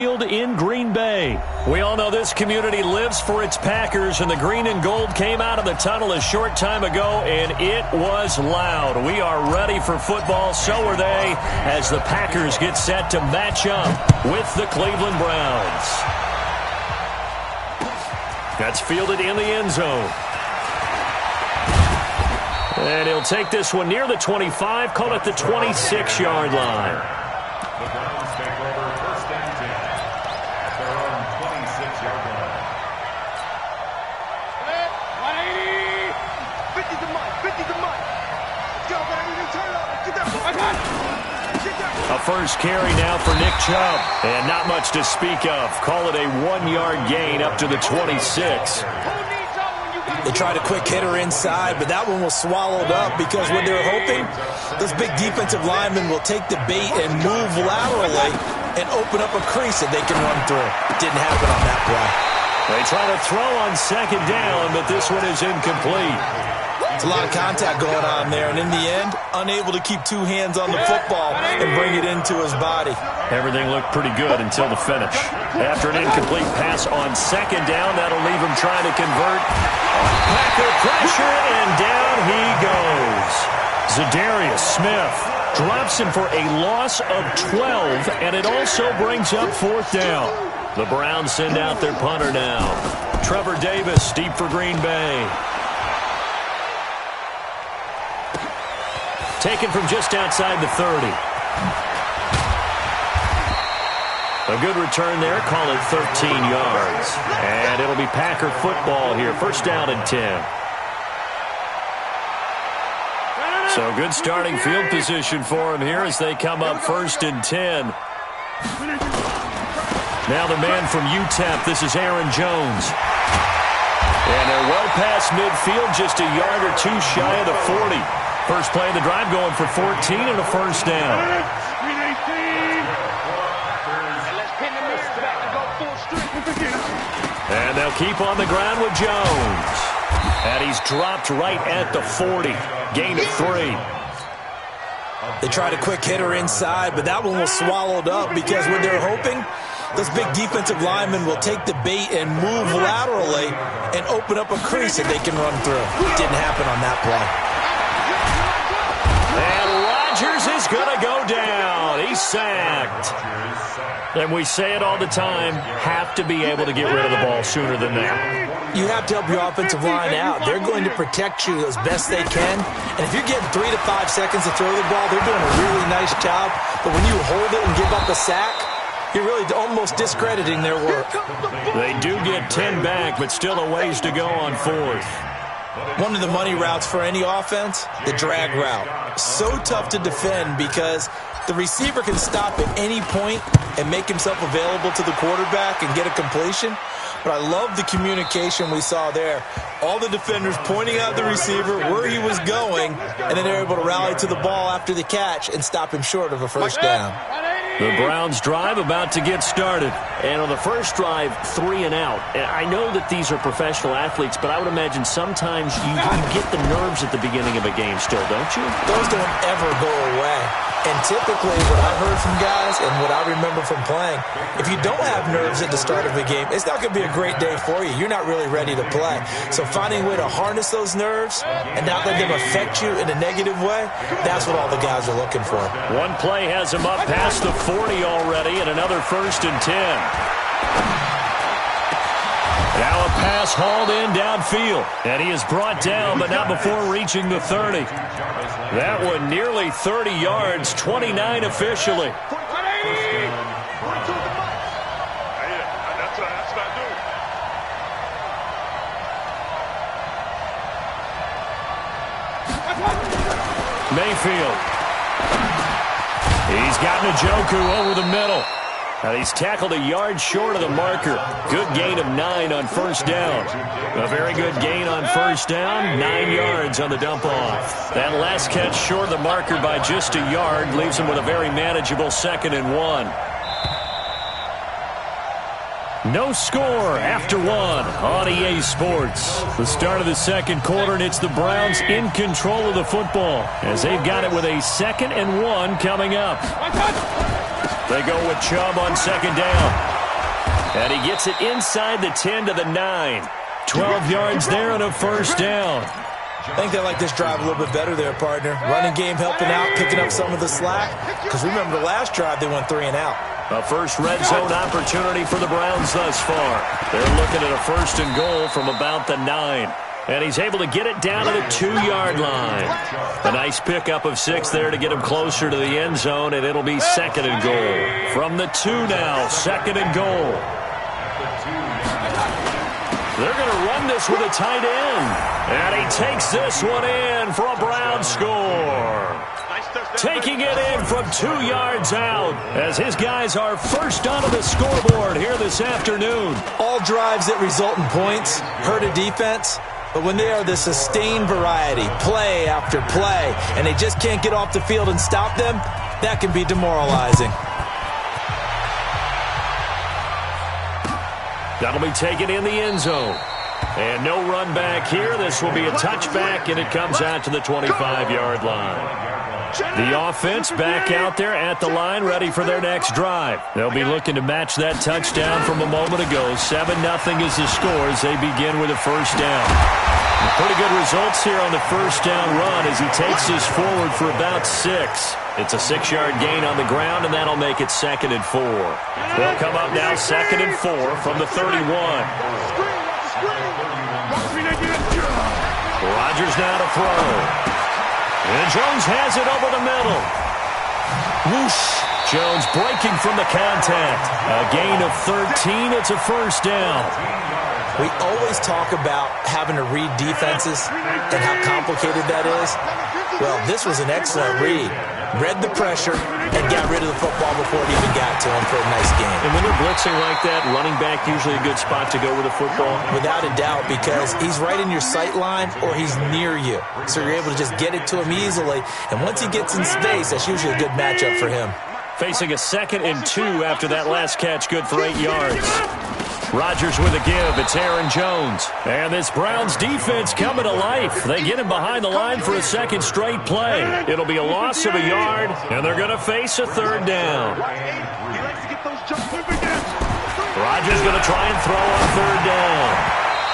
In Green Bay. We all know this community lives for its Packers, and the green and gold came out of the tunnel a short time ago, and it was loud. We are ready for football, so are they, as the Packers get set to match up with the Cleveland Browns. That's fielded in the end zone. And he'll take this one near the 25, call it the 26-yard line. A first carry now for Nick Chubb. And not much to speak of. Call it a 1-yard gain up to the 26. They tried a quick hitter inside, but that one was swallowed up because what they're hoping, those big defensive linemen will take the bait and move laterally and open up a crease that they can run through. It didn't happen on that play. They try to throw on second down, but this one is incomplete. It's a lot of contact going on there, and in the end, unable to keep two hands on the football and bring it into his body. Everything looked pretty good until the finish. After an incomplete pass on second down, that'll leave him trying to convert. Packer pressure, and down he goes. Zadarius Smith drops him for a loss of 12, and it also brings up fourth down. The Browns send out their punter now. Trevor Davis deep for Green Bay. Taken from just outside the 30. A good return there. Call it 13 yards. And it'll be Packer football here. First down and 10. So good starting field position for him here as they come up first and 10. Now the man from UTEP. This is Aaron Jones. And they're well past midfield, just a yard or two shy of the 40. First play of the drive going for 14 and a first down. And they'll keep on the ground with Jones. And he's dropped right at the 40. Gain of 3. They tried a quick hitter inside, but that one was swallowed up because what they're hoping, those big defensive linemen will take the bait and move laterally and open up a crease that they can run through. It didn't happen on that play. Is going to go down. He's sacked. And we say it all the time, have to be able to get rid of the ball sooner than that. You have to help your offensive line out. They're going to protect you as best they can. And if you're getting 3 to 5 seconds to throw the ball, they're doing a really nice job. But when you hold it and give up a sack, you're really almost discrediting their work. They do get 10 back, but still a ways to go on fourth. One of the money routes for any offense, the drag route. So tough to defend because the receiver can stop at any point and make himself available to the quarterback and get a completion. But I love the communication we saw there. All the defenders pointing out the receiver where he was going, and then they're able to rally to the ball after the catch and stop him short of a first down. The Browns drive about to get started. And on the first drive, 3 and out. I know that these are professional athletes, but I would imagine sometimes you get the nerves at the beginning of a game still, don't you? Those don't ever go away. And typically what I've heard from guys and what I remember from playing, if you don't have nerves at the start of a game, it's not going to be a great day for you. You're not really ready to play. So finding a way to harness those nerves and not let them affect you in a negative way, that's what all the guys are looking for. One play has him up past the 40 already, and another first and 10. Now a pass hauled in downfield, and he is brought down, but not before reaching the 30. That one nearly 30 yards, 29 officially. Mayfield. He's got Njoku over the middle. And he's tackled a yard short of the marker. Good gain of 9 on first down. A very good gain on first down. 9 yards on the dump off. That last catch short of the marker by just a yard leaves him with a very manageable 2nd and 1. No score after 1 on EA Sports. The start of the second quarter, and it's the Browns in control of the football as they've got it with a 2nd and 1 coming up. They go with Chubb on second down. And he gets it inside the 10 to the 9. 12 yards there and a first down. I think they like this drive a little bit better there, partner. Running game helping out, picking up some of the slack. Because remember the last drive, they went 3 and out. A first red zone opportunity for the Browns thus far. They're looking at a first and goal from about the 9. And he's able to get it down to the 2-yard line. A nice pickup of 6 there to get him closer to the end zone, and it'll be second and goal. From the 2 now, second and goal. They're going to run this with a tight end. And he takes this one in for a Brown score. Taking it in from 2 yards out as his guys are first onto the scoreboard here this afternoon. All drives that result in points hurt a defense. But when they are the sustained variety, play after play, and they just can't get off the field and stop them, that can be demoralizing. That'll be taken in the end zone. And no run back here. This will be a touchback, and it comes out to the 25-yard line. The offense back out there at the line, ready for their next drive. They'll be looking to match that touchdown from a moment ago. 7-0 is the score as they begin with a first down. Pretty good results here on the first down run as he takes this forward for about 6. It's a 6-yard gain on the ground, and that'll make it second and 4. They'll come up now second and 4 from the 31. Rodgers now to throw. And Jones has it over the middle. Whoosh. Jones breaking from the contact. A gain of 13. It's a first down. We always talk about having to read defenses and how complicated that is. Well, this was an excellent read. Read the pressure and got rid of the football before it even got to him for a nice game. And when they're blitzing like that, running back usually a good spot to go with the football? Without a doubt, because he's right in your sight line or he's near you. So you're able to just get it to him easily. And once he gets in space, that's usually a good matchup for him. Facing a 2nd and 2 after that last catch, good for 8 yards. Rodgers with a give. It's Aaron Jones. And this Browns defense coming to life. They get him behind the line for a second straight play. It'll be a loss of a yard, and they're going to face a third down. Rodgers going to try and throw on third down.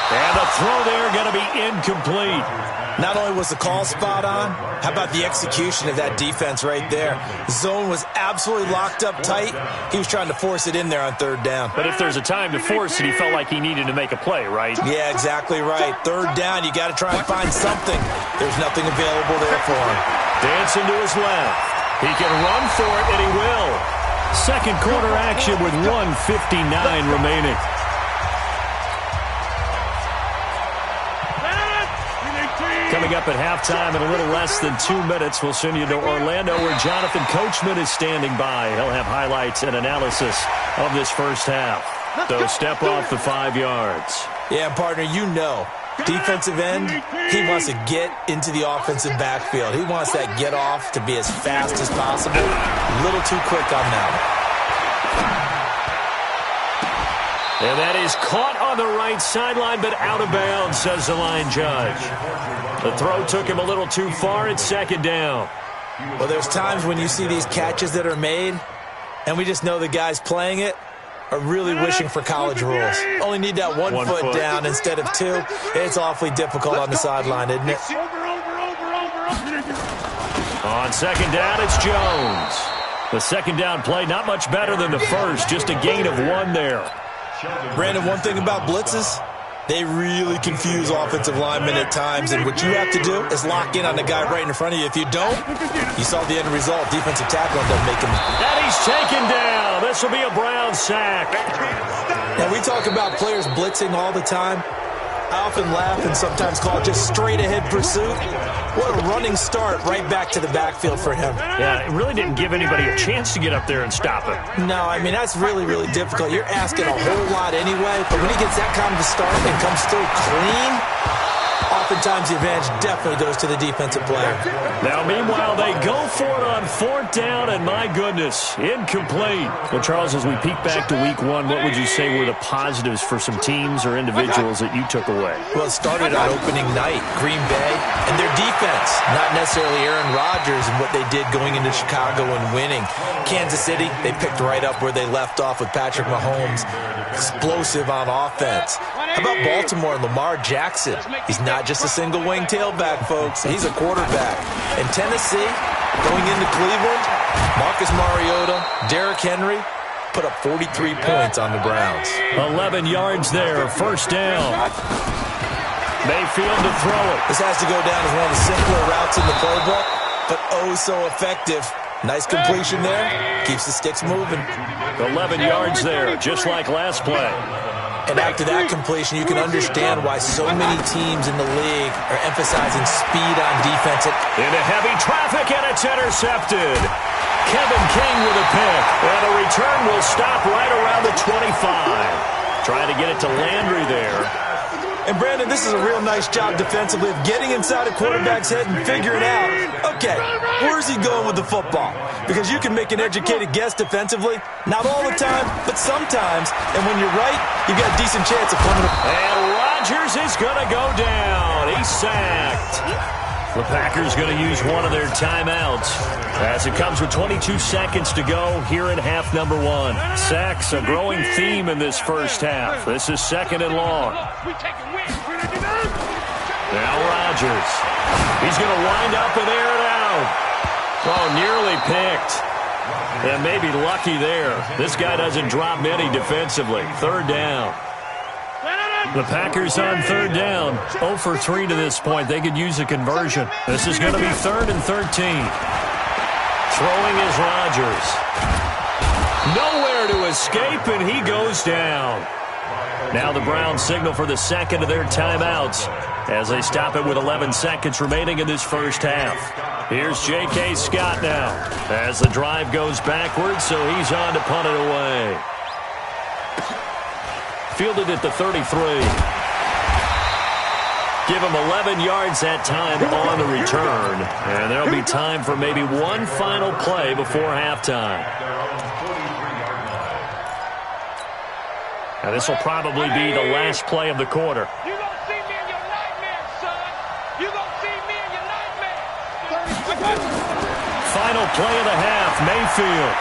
And the throw there going to be incomplete. Not only was the call spot on, how about the execution of that defense right there? Zone was absolutely locked up tight. He was trying to force it in there on third down. But if there's a time to force it, he felt like he needed to make a play, right? Yeah, exactly right. Third down, you got to try and find something. There's nothing available there for him. Dancing to his left. He can run for it, and he will. Second quarter action with 1:59 remaining. Coming up at halftime in a little less than 2 minutes, we'll send you to Orlando where Jonathan Coachman is standing by. He'll have highlights and analysis of this first half. So step off the 5 yards. Yeah, partner, you know, defensive end, he wants to get into the offensive backfield. He wants that get off to be as fast as possible. A little too quick on that. And that is caught on the right sideline, but out of bounds, says the line judge. The throw took him a little too far. It's second down. Well, there's times when you see these catches that are made, and we just know the guys playing it are really wishing for college rules. Only need that one foot down instead of 2. It's awfully difficult on the sideline, isn't it? On second down, it's Jones. The second down play, not much better than the first, just a gain of 1 there. Brandon, one thing about blitzes, they really confuse offensive linemen at times, and what you have to do is lock in on the guy right in front of you. If you don't, you saw the end result. Defensive tackle ended up making him. And he's taken down. This will be a Brown sack. Now, we talk about players blitzing all the time. I often laugh and sometimes call it just straight-ahead pursuit. What a running start right back to the backfield for him. Yeah, it really didn't give anybody a chance to get up there and stop him. No, I mean, that's really, really difficult. You're asking a whole lot anyway, but when he gets that kind of a start and comes through clean, Oftentimes, the advantage definitely goes to the defensive player. Now, meanwhile, they go for it on 4th down, and my goodness, incomplete. Well, Charles, as we peek back to week 1, what would you say were the positives for some teams or individuals that you took away? Well, it started on opening night, Green Bay, and their defense. Not necessarily Aaron Rodgers and what they did going into Chicago and winning. Kansas City, they picked right up where they left off with Patrick Mahomes. Explosive on offense. How about Baltimore and Lamar Jackson? He's not just a single-wing tailback, folks. He's a quarterback. And Tennessee, going into Cleveland, Marcus Mariota, Derrick Henry, put up 43 points on the Browns. 11 yards there, 1st down. Mayfield to throw it. This has to go down as one of the simpler routes in the playbook, but oh so effective. Nice completion there. Keeps the sticks moving. 11 yards there, just like last play. And after that completion, you can understand why so many teams in the league are emphasizing speed on defense. Into heavy traffic, and it's intercepted. Kevin King with a pick. And a return will stop right around the 25. Trying to get it to Landry there. And, Brandon, this is a real nice job defensively of getting inside a quarterback's head and figuring out, okay, where's he going with the football? Because you can make an educated guess defensively. Not all the time, but sometimes. And when you're right, you've got a decent chance of coming up. And Rodgers is going to go down. He's sacked. The Packers going to use one of their timeouts as it comes with 22 seconds to go here in half number 1. Sacks, a growing theme in this first half. This is 2nd and long. Now Rodgers. He's going to wind up and air it out. Oh, nearly picked. And maybe lucky there. This guy doesn't drop many defensively. 3rd down. The Packers on 3rd down. 0 for 3 to this point. They could use a conversion. This is going to be 3rd and 13. Throwing is Rodgers. Nowhere to escape, and he goes down. Now the Browns signal for the 2nd of their timeouts as they stop it with 11 seconds remaining in this first half. Here's J.K. Scott now as the drive goes backwards, so he's on to punt it away. Fielded at the 33. Give him 11 yards that time on the return. And there'll be time for maybe one final play before halftime. Now this will probably be the last play of the quarter. You're going to see me in your nightmares, son. You're going to see me in your nightmares. Final play of the half, Mayfield.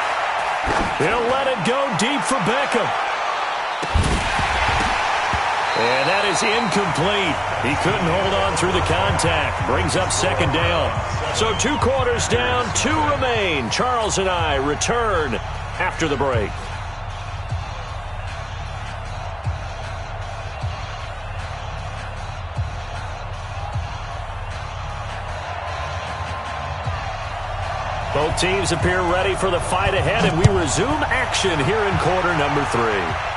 He'll let it go deep for Beckham. And that is incomplete. He couldn't hold on through the contact. Brings up 2nd down. So 2 quarters down, 2 remain. Charles and I return after the break. Both teams appear ready for the fight ahead, and we resume action here in quarter number 3.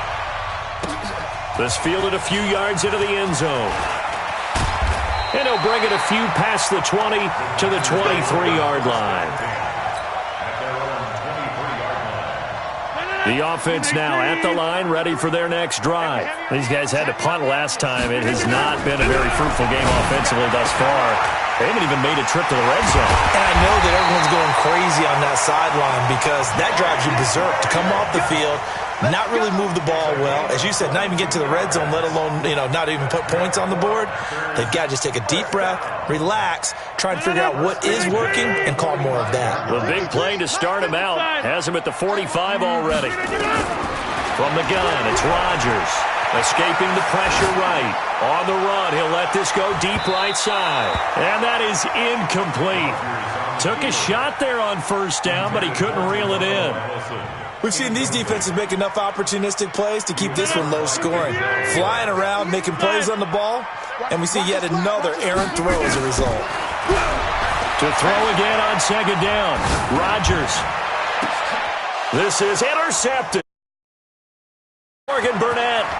This fielded a few yards into the end zone. And he'll bring it a few past the 20 to the 23-yard line. The offense now at the line, ready for their next drive. These guys had to punt last time. It has not been a very fruitful game offensively thus far. They haven't even made a trip to the red zone. And I know that everyone's going crazy on that sideline because that drives you berserk to come off the field, not really move the ball well. As you said, not even get to the red zone, let alone, not even put points on the board. They've got to just take a deep breath, relax, try and figure out what is working, and call more of that. The big play to start him out has him at the 45 already. From the gun, it's Rodgers. Escaping the pressure right. On the run, he'll let this go deep right side. And that is incomplete. Took a shot there on 1st down, but he couldn't reel it in. We've seen these defenses make enough opportunistic plays to keep this one low scoring. Flying around, making plays on the ball, and we see yet another errant throw as a result. To throw again on 2nd down. Rodgers. This is intercepted. Morgan Burnett